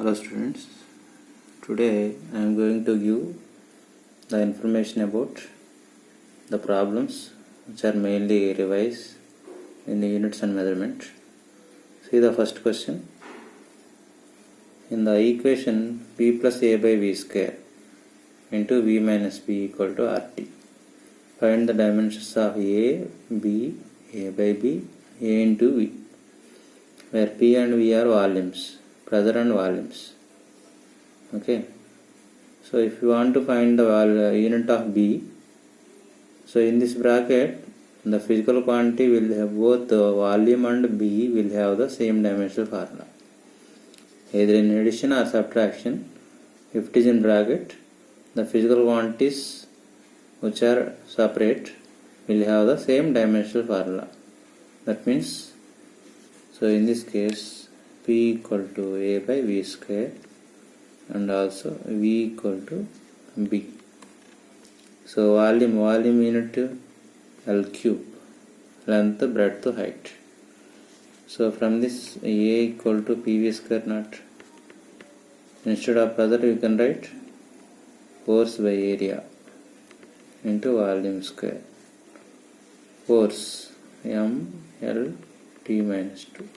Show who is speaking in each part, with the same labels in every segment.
Speaker 1: Hello students, today I am going to give the information about the problems which are mainly revised in the units and measurement. See the first question. In the equation p plus a by v square into v minus b equal to rt, find the dimensions of a by b, a into v, where p and v are volumes, pressure and volumes. Okay, so if you want to find the unit of b, so in this bracket the physical quantity will have both volume and b will have the same dimensional formula, either in addition or subtraction. If it is in bracket, the physical quantities which are separate will have the same dimensional formula. That means, so in this case p equal to a by v square and also v equal to b. So volume unit L cube, length, breadth, height. So from this a equal to pv square naught, instead of pressure you can write force by area into volume square. Force mL t minus 2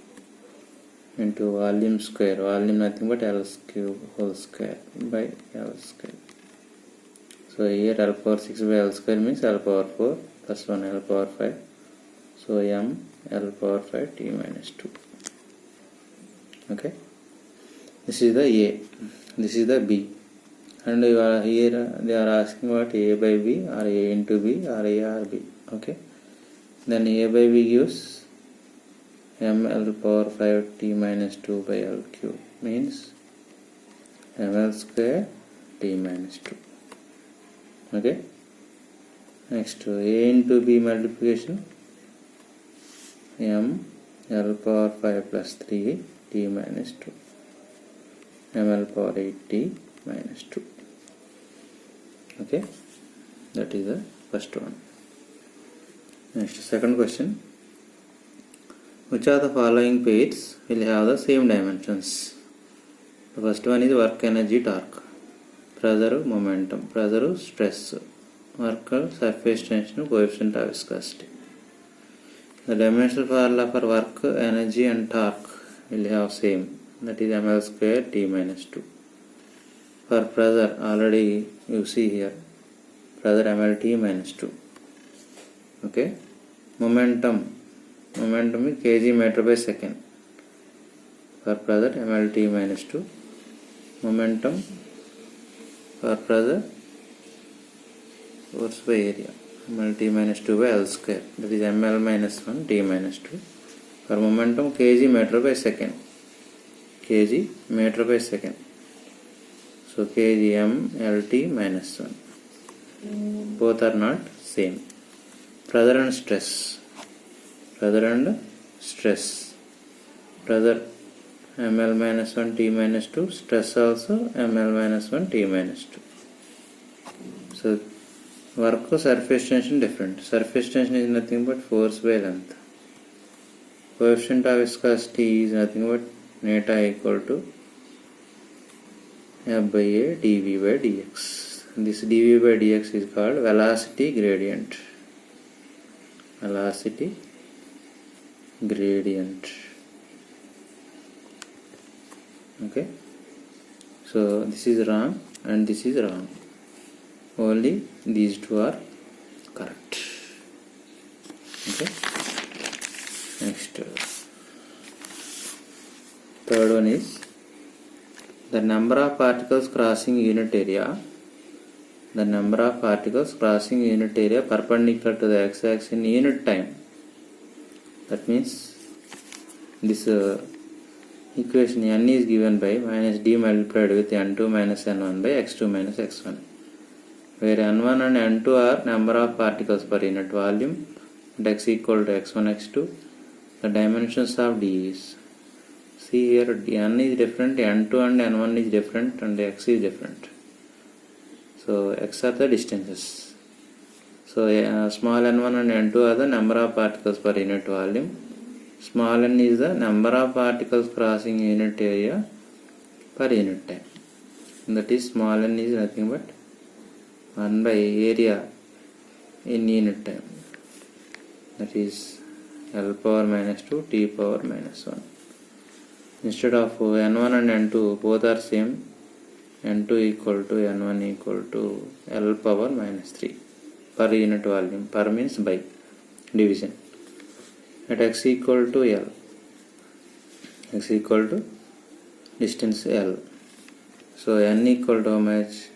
Speaker 1: into volume square, volume nothing but L cube whole square by L square. So here L power 6 by L square means L power 4 plus 1 L power 5. So m L power 5 t minus 2. Okay, this is the A, this is the B, and you are here they are asking what A by B or A into B or A or B. Okay, then A by B gives ml power 5 t minus 2 by L cube means ml square t minus 2. Okay, next A into B multiplication, m L power 5 plus 3 t minus 2 ml power 8 t minus 2. Okay, that is the first one. Next, second question. Which of the following pairs will have the same dimensions? The first one is work, energy, torque, pressure, momentum, pressure, stress, work, surface tension, coefficient of viscosity. The dimensional formula for work, energy and torque will have same, that is ml square t minus 2. For pressure, already you see here, pressure ml t minus 2. Okay, momentum is kg meter by second. For pressure ml t minus 2. Momentum for pressure force by area ml t minus 2 by L square, that is ml minus 1 t minus 2. For momentum kg meter by second, kg meter by second. So kg ml t minus 1. Both are not same. Pressure and stress. Pressure ml minus 1 t minus 2, stress also ml minus 1 t minus 2. So work surface tension different. Surface tension is nothing but force by length. Coefficient of viscosity is nothing but neta equal to F by A dV by dx. This dV by dx is called velocity gradient. Velocity gradient. Okay, so this is wrong and this is wrong, only these two are correct. Okay, next, third one is the number of particles crossing unit area. The number of particles crossing unit area perpendicular to the x-axis in unit time. That means this equation n is given by minus d multiplied with n2 minus n1 by x2 minus x1, where n1 and n2 are number of particles per unit volume and x equal to x1 x2. The dimensions of d is, see here n is different, n2 and n1 is different and x is different. So x are the distances. So small n1 and n2 are the number of particles per unit volume. Small n is the number of particles crossing unit area per unit time. That is small n is nothing but 1 by area in unit time. That is L power minus 2 T power minus 1. Instead of N1 and N2 both are same, N2 equal to N1 equal to L power minus 3 per unit volume. Per means by division. At x equal to L, x equal to distance L. So N equal to how much?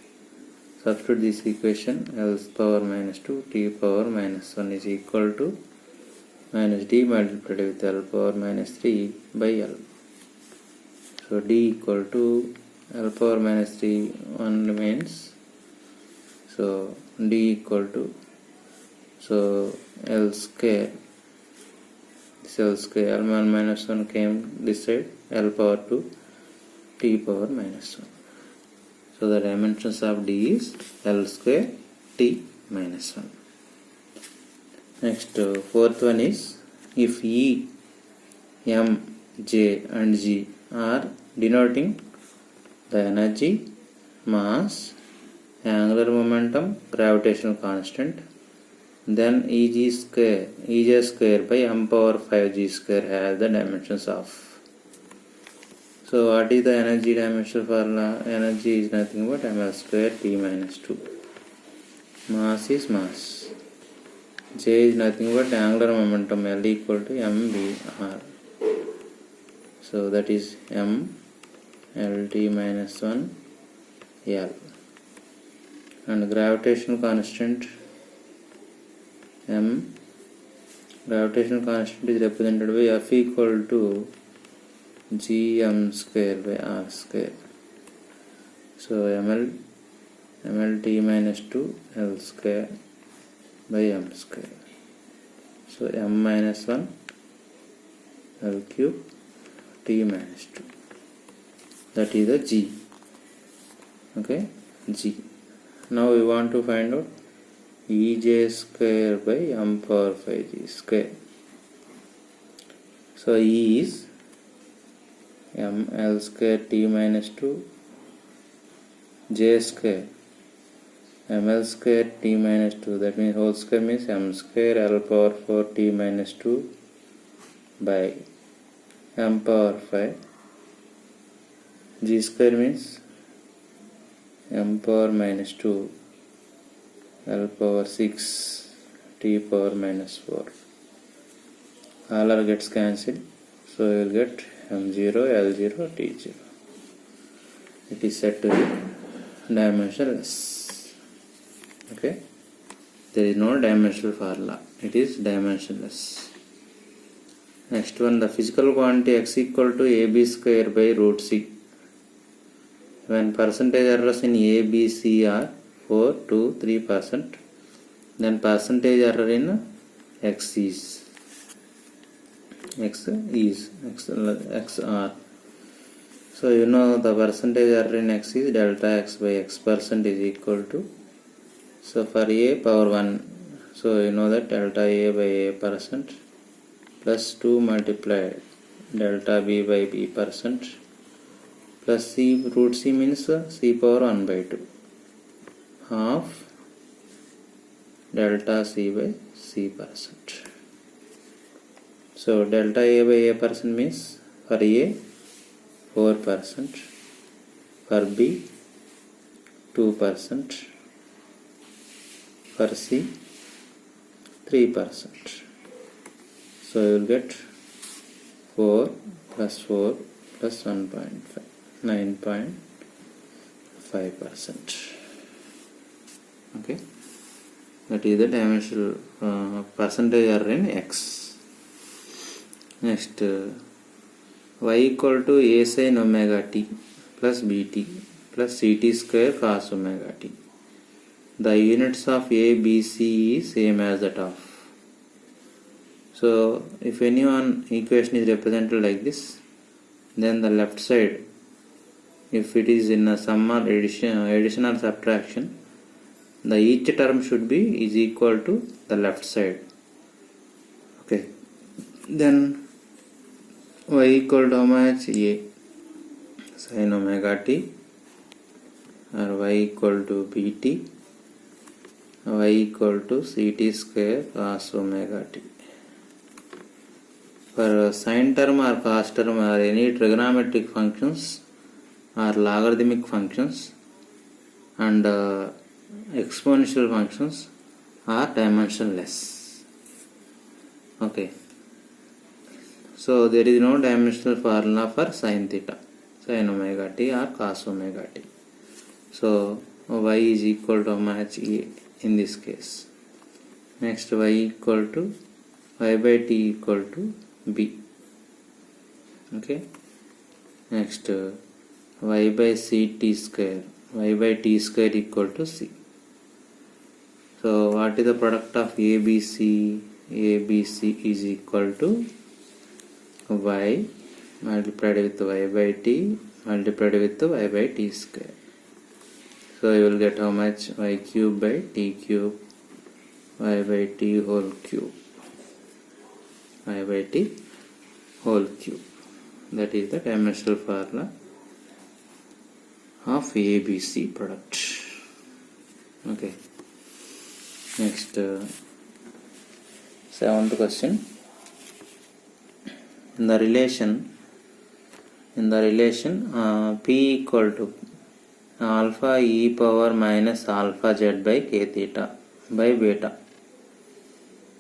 Speaker 1: Substitute this equation, L power minus 2 T power minus 1 is equal to minus D multiplied with L power minus 3 by L. So D equal to L power minus 3, 1 remains. So D equal to, so L square, this L square, L1 minus 1 came this side, L power 2 T power minus 1. So the dimensions of D is L square T minus 1. Next, fourth one is, if E, M, J and G are denoting the energy, mass, angular momentum, gravitational constant, then Ej square by m power 5 g square has the dimensions of. So what is the energy dimension formula? Energy is nothing but ml square T minus 2. Mass is mass. J is nothing but angular momentum, L equal to mvr. So that is m Lt minus 1 L. And gravitational constant m, gravitational constant is represented by F equal to gm square by r square. So mlt minus 2 L square by m square. So m minus 1 L cube T minus 2. That is the G. Okay, G. Now we want to find out Ej square by m power 5 g square. So E is m L square T minus 2 J square ml square T minus 2, that means whole square means m square L power 4 T minus 2 by m power 5. G square means m power minus 2 L power 6 T power minus 4. All are gets cancelled, so you will get m0 L0 T0. It is said to be dimensionless. Okay, there is no dimensional formula, it is dimensionless. Next one, the physical quantity x equal to ab square by root c. When percentage errors in a, b, c are 4, 2, 3%, then percentage error in x are. So you know the percentage error in x is delta x by x percent is equal to, so for a power 1, so you know that delta a by a percent plus 2 multiplied delta b by b percent plus c, root c means c power 1 by 2 half delta c by c percent. So delta a by a percent means for a 4%, for b 2%, for c 3%. So you will get 4 plus 4 plus 1.5, 9.5%. Okay, that is the dimensional percentage error in x. Next, y equal to a sin omega t plus bt plus ct square cos omega t. The units of a, b, c is same as that of. So if any one equation is represented like this, then the left side, if it is in a sum or addition or subtraction, the each term should be is equal to the left side. Okay, then y equal to how much? A. sin omega t or y equal to bt, y equal to ct square cos omega t. For sine term or cos term or any trigonometric functions or logarithmic functions and exponential functions are dimensionless. Okay, so there is no dimensional formula for sin theta, sin omega t or cos omega t. So y is equal to match a in this case. Next, y equal to y by t equal to b. Okay, next y by ct square, y by t square equal to c. So what is the product of ABC? ABC is equal to y multiplied with y by t multiplied with y by t square. So you will get how much? Y cube by t cube, y by t whole cube, y by t whole cube. That is the dimensional formula of ABC product. Okay. Next, seventh question. In the relation P equal to alpha e power minus alpha z by k theta by beta,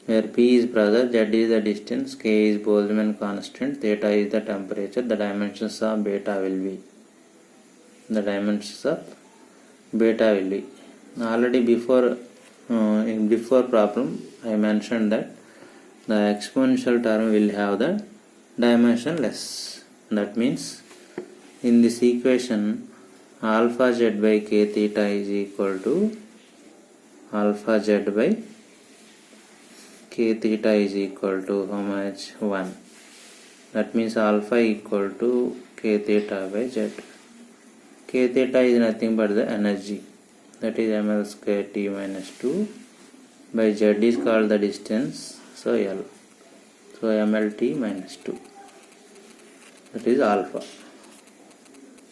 Speaker 1: where P is pressure, Z is the distance, K is Boltzmann constant, theta is the temperature, the dimensions of beta will be. Already in before problem I mentioned that the exponential term will have the dimensionless. That means in this equation alpha z by k theta is equal to alpha z by k theta is equal to how much? 1. That means alpha equal to k theta by z. K theta is nothing but the energy, that is ml square t minus 2 by z is called the distance, so L, so ml t minus 2, that is alpha.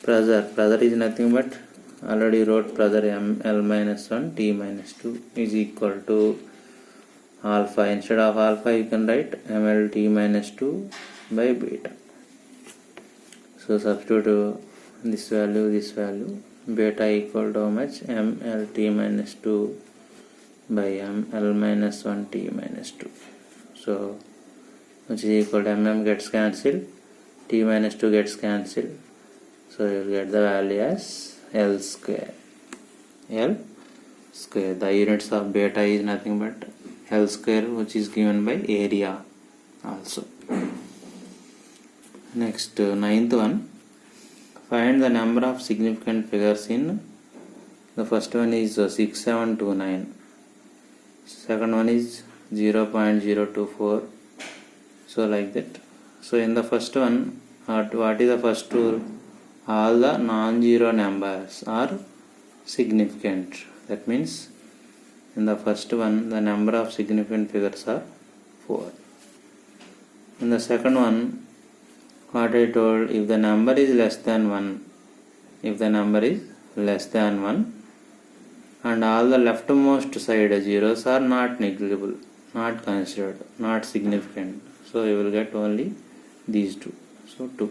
Speaker 1: Pressure is nothing but, already wrote pressure ml minus 1 t minus 2 is equal to alpha. Instead of alpha you can write ml t minus 2 by beta. So substitute this value, beta equal to how much? ml t minus 2 by ml minus 1 t minus 2. So which is equal to mm gets cancelled, t minus 2 gets cancelled, so you will get the value as L square. The units of beta is nothing but L square, which is given by area also. Next, ninth one. Find the number of significant figures in, the first one is 6729, second one is 0.024, so like that. So in the first one, what is the first rule? All the non-zero numbers are significant. That means in the first one the number of significant figures are 4. In the second one, what I told, if the number is less than 1 and all the leftmost side zeros are not negligible, not considered, not significant, so you will get only these two, so 2.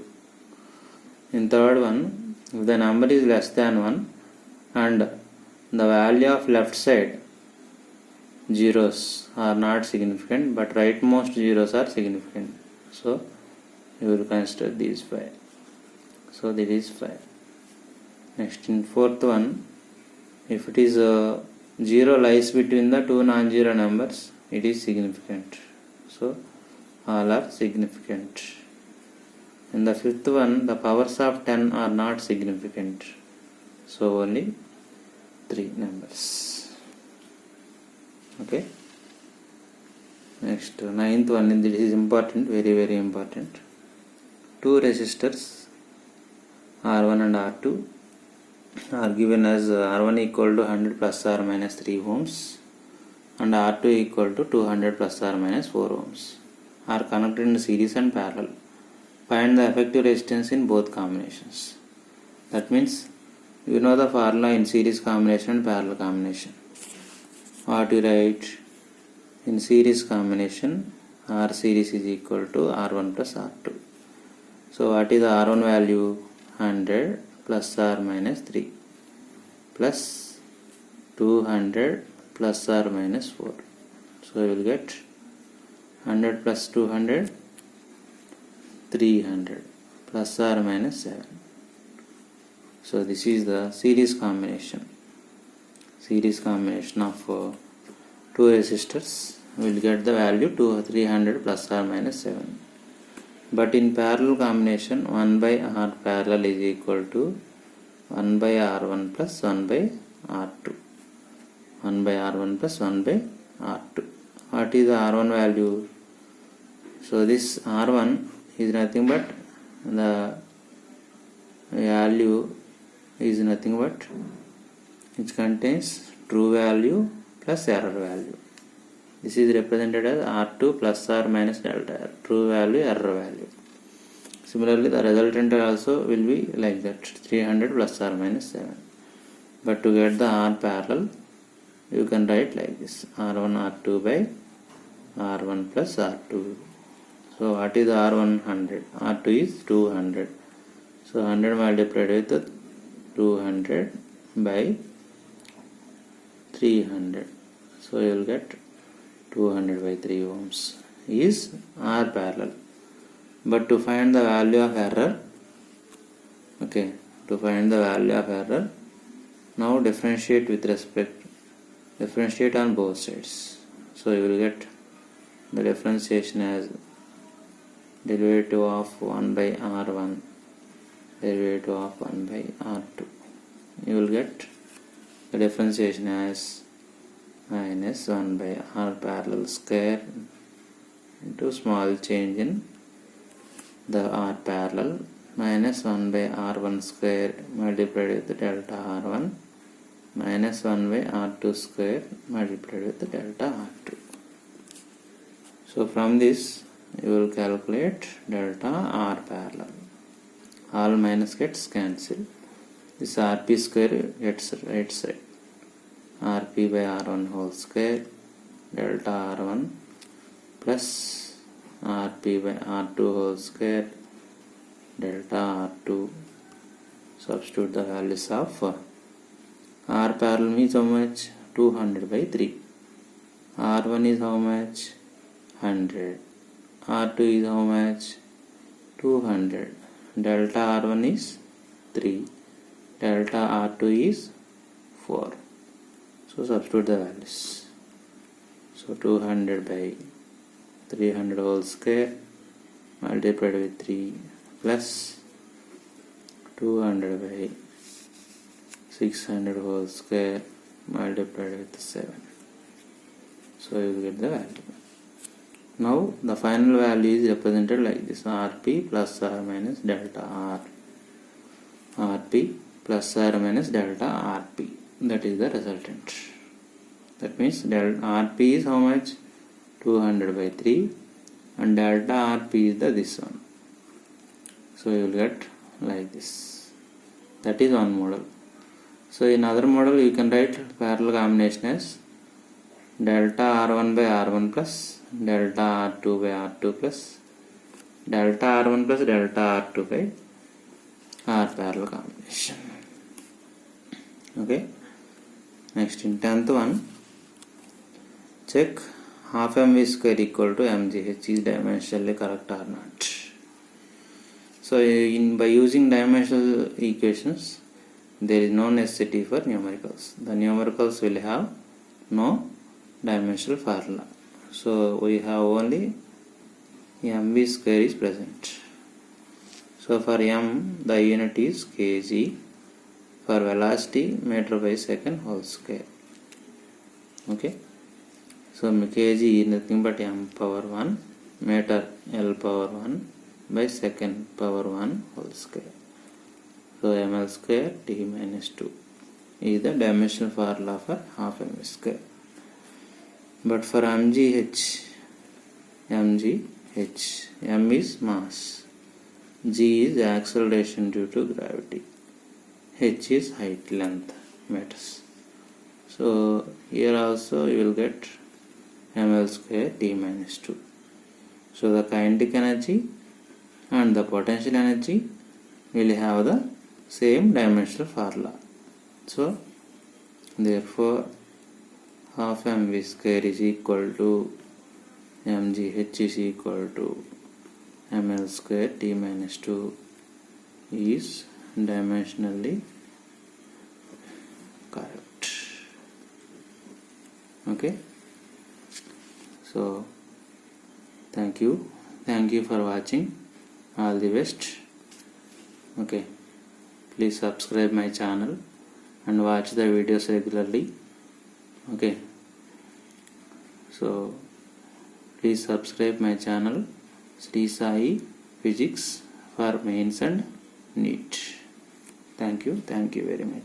Speaker 1: In third one, if the number is less than 1 and the value of left side zeros are not significant but rightmost zeros are significant, so you will consider these 5. So that is 5. Next, in fourth one, if it is 0 lies between the two non-zero numbers, it is significant, so all are significant. In the fifth one, the powers of 10 are not significant, so only 3 numbers. Okay. Next, ninth one, this is important, very very important. Two resistors R1 and R2 are given as R1 equal to 100 plus or minus 3 ohms and R2 equal to 200 plus or minus 4 ohms are connected in series and parallel. Find the effective resistance in both combinations. That means you know the formula in series combination and parallel combination. What you write in series combination, R series is equal to R1 plus R2. So what is the R1 value? 100 plus or minus 3 plus 200 plus or minus 4. So you will get 100 plus 200, 300 plus or minus 7. So this is the series combination. Series combination of two resistors will get the value 300 plus or minus 7. But in parallel combination, 1 by R parallel is equal to 1 by R1 plus 1 by R2. 1 by R1 plus 1 by R2. What is the R1 value? So this R1 is nothing but the value is nothing but which contains true value plus error value. This is represented as R2 plus or minus delta, true value, error value. Similarly, the resultant also will be like that, 300 plus or minus 7. But to get the R parallel, you can write like this, R1 R2 by R1 plus R2. So what is R1? 100. R2 is 200. So 100 multiplied with 200 by 300. So you will get 200 by 3 ohms is R parallel. But to find the value of error, now differentiate on both sides. So you will get the differentiation as derivative of 1 by R1, derivative of 1 by R2. You will get the differentiation as minus 1 by R parallel square into small change in the R parallel minus 1 by R1 square multiplied with delta R1 minus 1 by R2 square multiplied with delta R2. So from this you will calculate delta R parallel. All minus gets cancelled. This Rp square gets right side. Rp by R1 whole square delta R1 plus Rp by R2 whole square delta R2. Substitute the values of R parallel means how much? 200 by 3. R1 is how much? 100. R2 is how much? 200. Delta R1 is 3. Delta R2 is 4. So substitute the values. So 200 by 300 whole square multiplied with 3 plus 200 by 600 whole square multiplied with 7. So you will get the value. Now the final value is represented like this, Rp plus or minus delta R. Rp plus or minus delta Rp. That is the resultant. That means delta Rp is how much? 200 by 3 and delta Rp is this one. So you will get like this. That is one model. So in other model you can write parallel combination as delta R1 by R1 plus delta R2 by R2 plus delta R1 plus delta R2 by R parallel combination. Okay. Next in 10th one, check half mv square equal to mgh is dimensionally correct or not. So by using dimensional equations, there is no necessity for numericals. The numericals will have no dimensional formula. So we have only mv square is present. So for m the unit is kg, for velocity meter by second whole square. Okay. So kg is nothing but m power 1 meter l power 1 by second power 1 whole square. So ml square t minus 2 is the dimensional formula for half mv square. But for mgh, m is mass, g is acceleration due to gravity. h is height, length meters. So here also you will get ml square t minus 2. So the kinetic energy and the potential energy will have the same dimensional formula. So therefore half mv square is equal to mgh is equal to ml square t minus 2 is dimensionally correct. Okay, so thank you for watching. All the best. Okay, please subscribe my channel and watch the videos regularly. Okay, so please subscribe my channel Sri Sai Physics for Mains and NEET. Thank you very much.